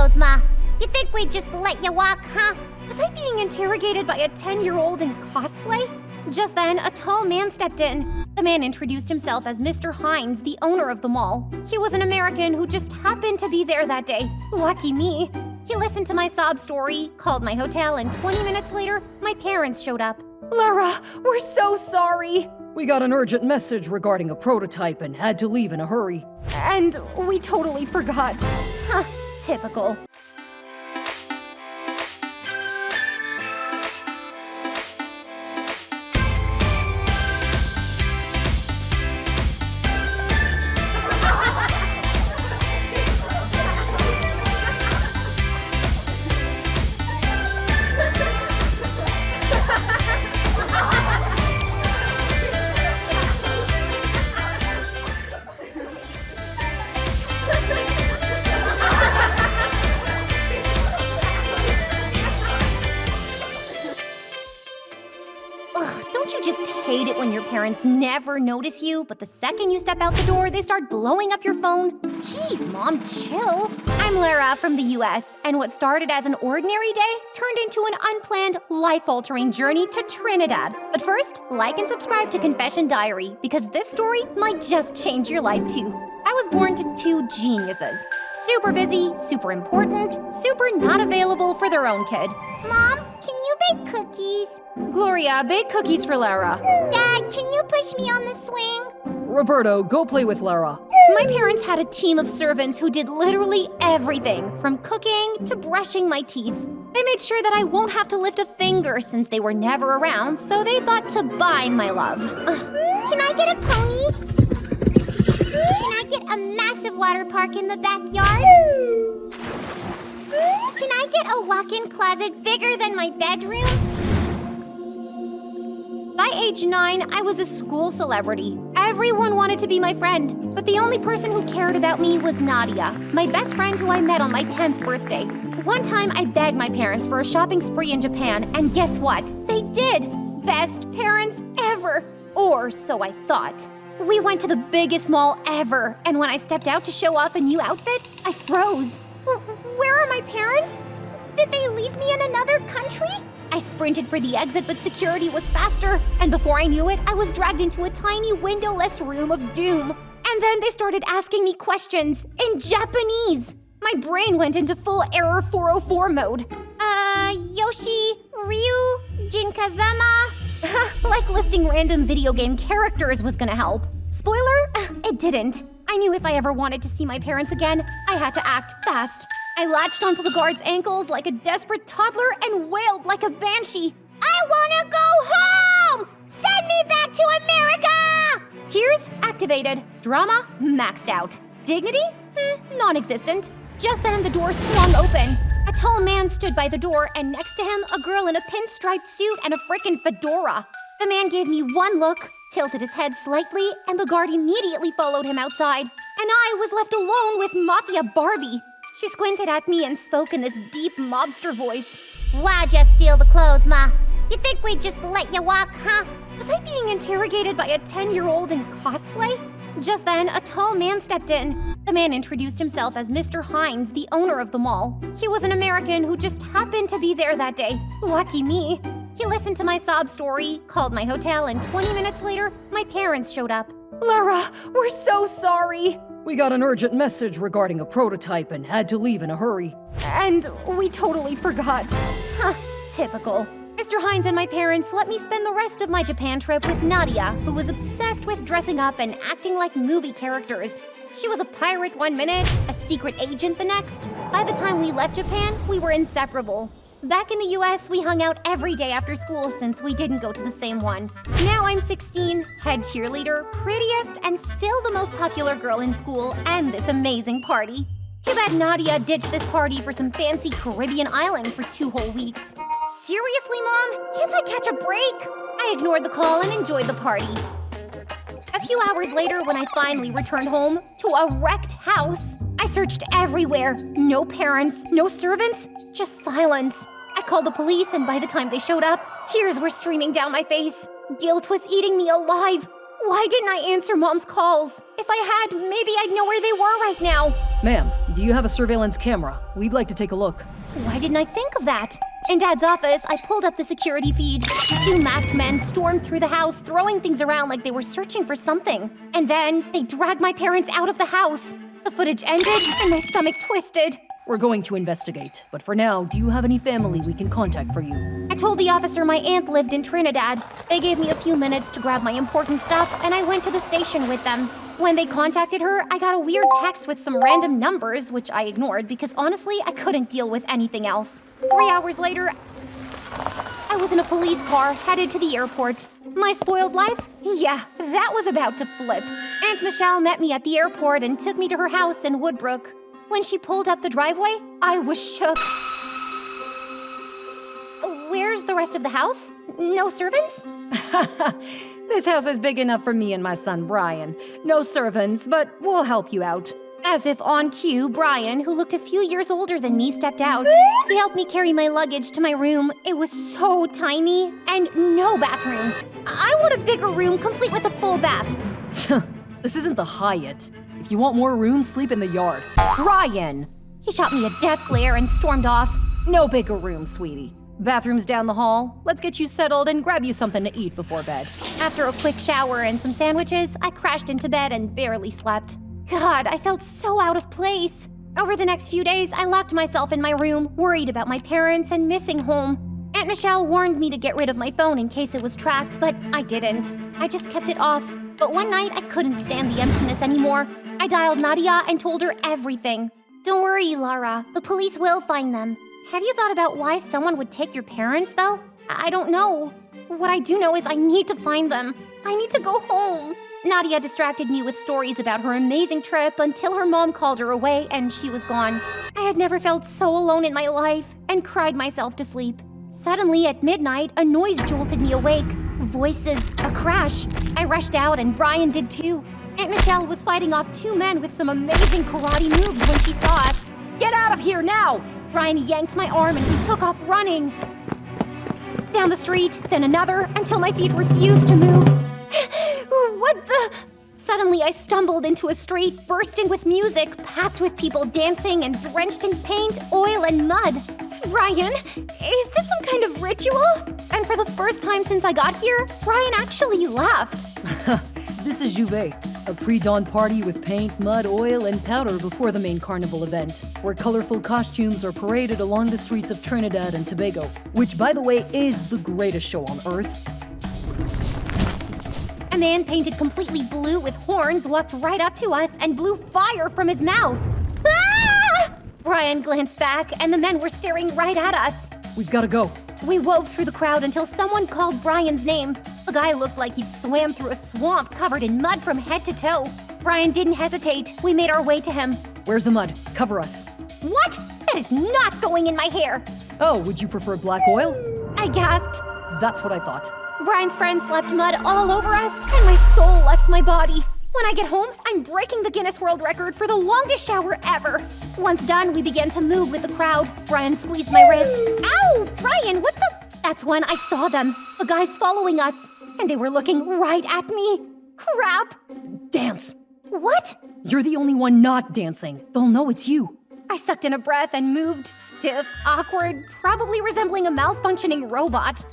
clothes, Ma. You think we'd just let you walk, huh? Was I being interrogated by a 10-year-old in cosplay? Just then, a tall man stepped in. The man introduced himself as Mr. Hines, the owner of the mall. He was an American who just happened to be there that day. Lucky me. He listened to my sob story, called my hotel, and 20 minutes later, my parents showed up. Lara, we're so sorry. We got an urgent message regarding a prototype and had to leave in a hurry. And we totally forgot. Huh, typical. Don't you just hate it when your parents never notice you, but the second you step out the door, they start blowing up your phone? Jeez, Mom, chill. I'm Lara from the US, and what started as an ordinary day turned into an unplanned, life-altering journey to Trinidad. But first, like and subscribe to Confession Diary, because this story might just change your life too. I was born to two geniuses. Super busy, super important, super not available for their own kid. Mom, can you bake cookies? Gloria, bake cookies for Lara. Dad, can you push me on the swing? Roberto, go play with Lara. My parents had a team of servants who did literally everything, from cooking to brushing my teeth. They made sure that I won't have to lift a finger since they were never around, so they thought to buy my love. Can I get a pony? Can I get a massive water park in the backyard? Can I get a walk-in closet bigger than my bedroom? By age 9, I was a school celebrity. Everyone wanted to be my friend, but the only person who cared about me was Nadia, my best friend who I met on my 10th birthday. One time, I begged my parents for a shopping spree in Japan, and guess what? They did! Best parents ever! Or so I thought. We went to the biggest mall ever, and when I stepped out to show off a new outfit, I froze. Where are my parents? Did they leave me in another country? I sprinted for the exit, but security was faster, and before I knew it, I was dragged into a tiny windowless room of doom. And then they started asking me questions in Japanese. My brain went into full Error 404 mode. Yoshi, Ryu, Jinkazama. Like listing random video game characters was gonna help. Spoiler? It didn't. I knew if I ever wanted to see my parents again, I had to act fast. I latched onto the guard's ankles like a desperate toddler and wailed like a banshee. I wanna go home! Send me back to America! Tears activated. Drama maxed out. Dignity? Non-existent. Just then the door swung open. A tall man stood by the door, and next to him, a girl in a pinstriped suit and a frickin' fedora. The man gave me one look, tilted his head slightly, and the guard immediately followed him outside. And I was left alone with Mafia Barbie. She squinted at me and spoke in this deep mobster voice. Why'd you steal the clothes, Ma? You think we'd just let you walk, huh? Was I being interrogated by a 10-year-old in cosplay? Just then, a tall man stepped in. The man introduced himself as Mr. Hines, the owner of the mall. He was an American who just happened to be there that day. Lucky me. He listened to my sob story, called my hotel, and 20 minutes later, my parents showed up. Lara, we're so sorry. We got an urgent message regarding a prototype and had to leave in a hurry. And we totally forgot. Huh, typical. Mr. Hines and my parents let me spend the rest of my Japan trip with Nadia, who was obsessed with dressing up and acting like movie characters. She was a pirate one minute, a secret agent the next. By the time we left Japan, we were inseparable. Back in the US, we hung out every day after school since we didn't go to the same one. Now I'm 16, head cheerleader, prettiest, and still the most popular girl in school, and this amazing party. Too bad Nadia ditched this party for some fancy Caribbean island for 2 whole weeks. Seriously, Mom? Can't I catch a break? I ignored the call and enjoyed the party. A few hours later, when I finally returned home to a wrecked house, I searched everywhere. No parents, no servants, just silence. I called the police, and by the time they showed up, tears were streaming down my face. Guilt was eating me alive. Why didn't I answer Mom's calls? If I had, maybe I'd know where they were right now. Ma'am, Do you have a surveillance camera? We'd like to take a look. Why didn't I think of that? In Dad's office, I pulled up the security feed. 2 masked men stormed through the house, throwing things around like they were searching for something. And then they dragged my parents out of the house. The footage ended, and my stomach twisted. We're going to investigate, but for now, do you have any family we can contact for you? I told the officer my aunt lived in Trinidad. They gave me a few minutes to grab my important stuff, and I went to the station with them. When they contacted her, I got a weird text with some random numbers, which I ignored because honestly, I couldn't deal with anything else. 3 hours later, I was in a police car headed to the airport. My spoiled life? Yeah, that was about to flip. Aunt Michelle met me at the airport and took me to her house in Woodbrook. When she pulled up the driveway, I was shook. Where's the rest of the house? No servants? This house is big enough for me and my son Brian. No servants, but we'll help you out. As if on cue, Brian, who looked a few years older than me, stepped out. He helped me carry my luggage to my room. It was so tiny and no bathroom. I want a bigger room complete with a full bath. This isn't the Hyatt. If you want more room, sleep in the yard. Brian! He shot me a death glare and stormed off. No bigger room, sweetie. Bathroom's down the hall. Let's get you settled and grab you something to eat before bed. After a quick shower and some sandwiches, I crashed into bed and barely slept. God, I felt so out of place. Over the next few days, I locked myself in my room, worried about my parents and missing home. Aunt Michelle warned me to get rid of my phone in case it was tracked, but I didn't. I just kept it off. But one night, I couldn't stand the emptiness anymore. I dialed Nadia and told her everything. Don't worry, Lara. The police will find them. Have you thought about why someone would take your parents, though? I don't know. What I do know is I need to find them. I need to go home. Nadia distracted me with stories about her amazing trip until her mom called her away and she was gone. I had never felt so alone in my life and cried myself to sleep. Suddenly, at midnight, a noise jolted me awake. Voices, a crash. I rushed out and Brian did too. Aunt Michelle was fighting off 2 men with some amazing karate moves when she saw us. Get out of here now! Brian yanked my arm and we took off running. Down the street, then another, until my feet refused to move. What the? Suddenly, I stumbled into a street bursting with music, packed with people dancing and drenched in paint, oil, and mud. Brian, is this some kind of ritual? And for the first time since I got here, Brian actually laughed. This is Juve, a pre-dawn party with paint, mud, oil, and powder before the main carnival event, where colorful costumes are paraded along the streets of Trinidad and Tobago, which, by the way, is the greatest show on Earth. A man painted completely blue with horns walked right up to us and blew fire from his mouth. Ah! Brian glanced back, and the men were staring right at us. We've got to go. We wove through the crowd until someone called Brian's name. The guy looked like he'd swam through a swamp covered in mud from head to toe. Brian didn't hesitate. We made our way to him. Where's the mud? Cover us. What? That is not going in my hair. Oh, would you prefer black oil? I gasped. That's what I thought. Brian's friends slapped mud all over us, and my soul left my body. When I get home, I'm breaking the Guinness World Record for the longest shower ever. Once done, we began to move with the crowd. Brian squeezed my wrist. Ow! Brian, what the? That's when I saw them. The guys following us. And they were looking right at me. Crap! Dance! What? You're the only one not dancing. They'll know it's you. I sucked in a breath and moved, stiff, awkward, probably resembling a malfunctioning robot.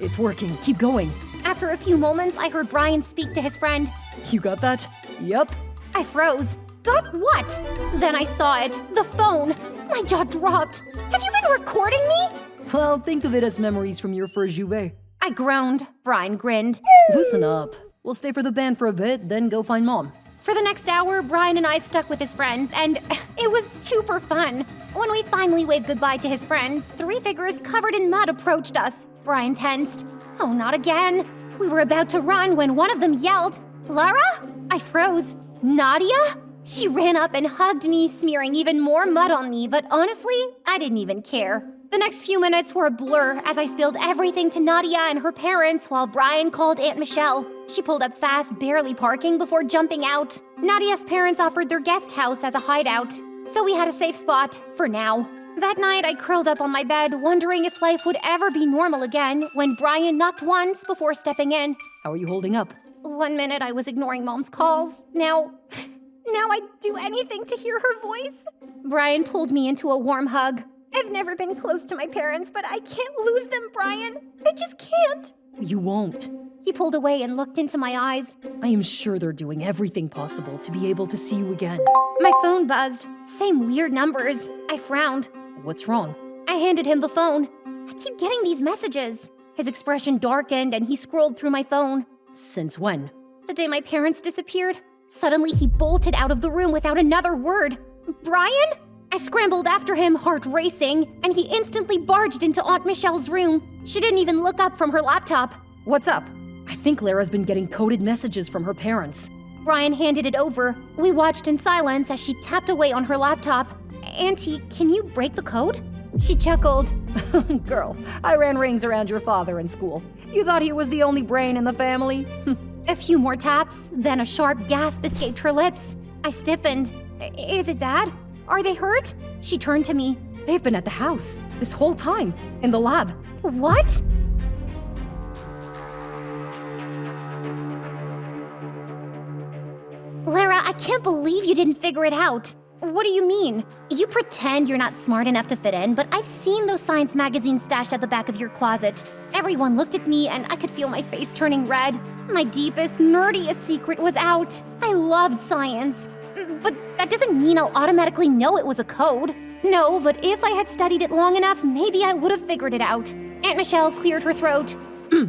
It's working. Keep going. After a few moments, I heard Brian speak to his friend. You got that? Yup. I froze. Got what? Then I saw it. The phone. My jaw dropped. Have you been recording me? Well, think of it as memories from your first Juve. I groaned. Brian grinned. Loosen up. We'll stay for the band for a bit, then go find Mom. For the next hour, Brian and I stuck with his friends, and it was super fun. When we finally waved goodbye to his friends, 3 figures covered in mud approached us. Brian tensed. Oh, not again. We were about to run when one of them yelled, "Lara?" I froze. Nadia? She ran up and hugged me, smearing even more mud on me, but honestly, I didn't even care. The next few minutes were a blur as I spilled everything to Nadia and her parents while Brian called Aunt Michelle. She pulled up fast, barely parking before jumping out. Nadia's parents offered their guest house as a hideout, so we had a safe spot, for now. That night, I curled up on my bed, wondering if life would ever be normal again, when Brian knocked once before stepping in. How are you holding up? 1 minute I was ignoring Mom's calls. Now Now I'd do anything to hear her voice. Brian pulled me into a warm hug. I've never been close to my parents, but I can't lose them, Brian. I just can't. You won't. He pulled away and looked into my eyes. I am sure they're doing everything possible to be able to see you again. My phone buzzed. Same weird numbers. I frowned. What's wrong? I handed him the phone. I keep getting these messages. His expression darkened and he scrolled through my phone. Since when? The day my parents disappeared. Suddenly he bolted out of the room without another word. Brian? I scrambled after him, heart racing, and he instantly barged into Aunt Michelle's room. She didn't even look up from her laptop. What's up? I think Lara's been getting coded messages from her parents. Brian handed it over. We watched in silence as she tapped away on her laptop. Auntie, can you break the code? She chuckled. Girl, I ran rings around your father in school. You thought he was the only brain in the family? A few more taps, then a sharp gasp escaped her lips. I stiffened. Is it bad? Are they hurt? She turned to me. They've been at the house this whole time, in the lab. What? Lara, I can't believe you didn't figure it out. What do you mean? You pretend you're not smart enough to fit in, but I've seen those science magazines stashed at the back of your closet. Everyone looked at me and I could feel my face turning red. My deepest, nerdiest secret was out. I loved science. But that doesn't mean I'll automatically know it was a code. No, but if I had studied it long enough, maybe I would have figured it out. Aunt Michelle cleared her throat.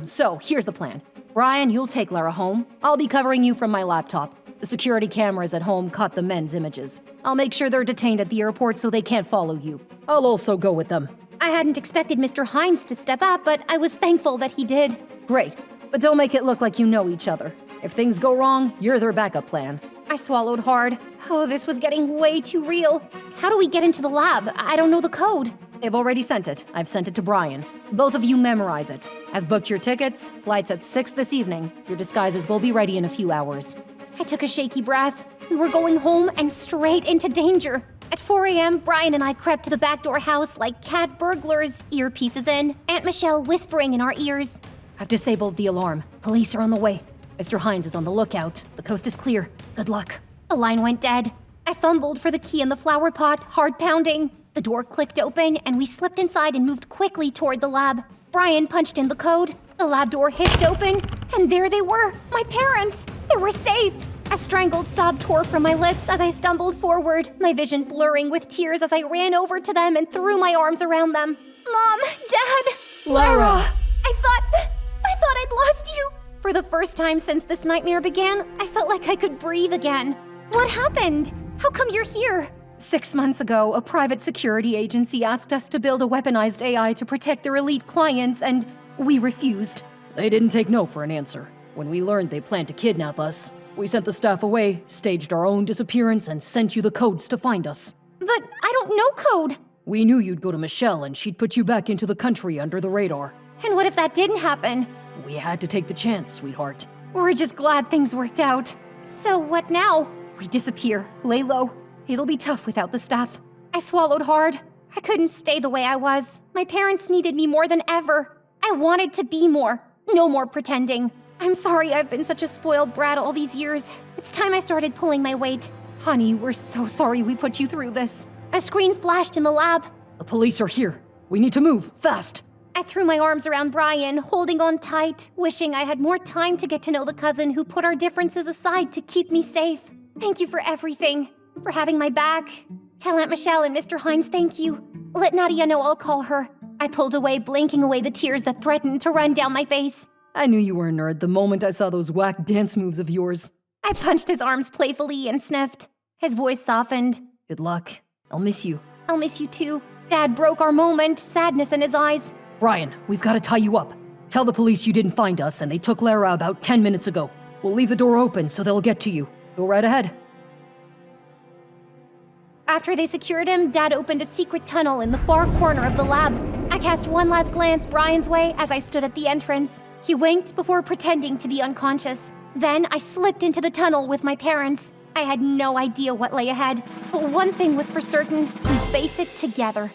So, here's the plan. Brian, you'll take Lara home. I'll be covering you from my laptop. The security cameras at home caught the men's images. I'll make sure they're detained at the airport so they can't follow you. I'll also go with them. I hadn't expected Mr. Hines to step up, but I was thankful that he did. Great, but don't make it look like you know each other. If things go wrong, you're their backup plan. I swallowed hard. Oh, this was getting way too real. How do we get into the lab? I don't know the code. They've already sent it. I've sent it to Brian. Both of you memorize it. I've booked your tickets, flights at 6 this evening. Your disguises will be ready in a few hours. I took a shaky breath. We were going home and straight into danger. At 4 a.m., Brian and I crept to the backdoor house like cat burglars, earpieces in, Aunt Michelle whispering in our ears. I've disabled the alarm. Police are on the way. Mr. Hines is on the lookout. The coast is clear. Good luck. The line went dead. I fumbled for the key in the flower pot, heart pounding. The door clicked open, and we slipped inside and moved quickly toward the lab. Brian punched in the code. The lab door hissed open, and there they were, my parents. They were safe. A strangled sob tore from my lips as I stumbled forward, my vision blurring with tears as I ran over to them and threw my arms around them. Mom, Dad, Lara! I thought I'd lost you. For the first time since this nightmare began, I felt like I could breathe again. What happened? How come you're here? 6 months ago, a private security agency asked us to build a weaponized AI to protect their elite clients, and we refused. They didn't take no for an answer. When we learned they planned to kidnap us, we sent the staff away, staged our own disappearance, and sent you the codes to find us. But I don't know code. We knew you'd go to Michelle and she'd put you back into the country under the radar. And what if that didn't happen? We had to take the chance, sweetheart. We're just glad things worked out. So what now? We disappear, lay low. It'll be tough without the staff. I swallowed hard. I couldn't stay the way I was. My parents needed me more than ever. I wanted to be more. No more pretending. I'm sorry I've been such a spoiled brat all these years. It's time I started pulling my weight. Honey, we're so sorry we put you through this. A screen flashed in the lab. The police are here. We need to move, fast. I threw my arms around Brian, holding on tight, wishing I had more time to get to know the cousin who put our differences aside to keep me safe. Thank you for everything, for having my back. Tell Aunt Michelle and Mr. Hines thank you. Let Nadia know I'll call her. I pulled away, blinking away the tears that threatened to run down my face. I knew you were a nerd the moment I saw those whack dance moves of yours. I punched his arms playfully and sniffed. His voice softened. Good luck. I'll miss you. I'll miss you too. Dad broke our moment, sadness in his eyes. Brian, we've got to tie you up. Tell the police you didn't find us and they took Lara about 10 minutes ago. We'll leave the door open so they'll get to you. Go right ahead. After they secured him, Dad opened a secret tunnel in the far corner of the lab. I cast one last glance Brian's way as I stood at the entrance. He winked before pretending to be unconscious. Then I slipped into the tunnel with my parents. I had no idea what lay ahead, but one thing was for certain, we'd face it together.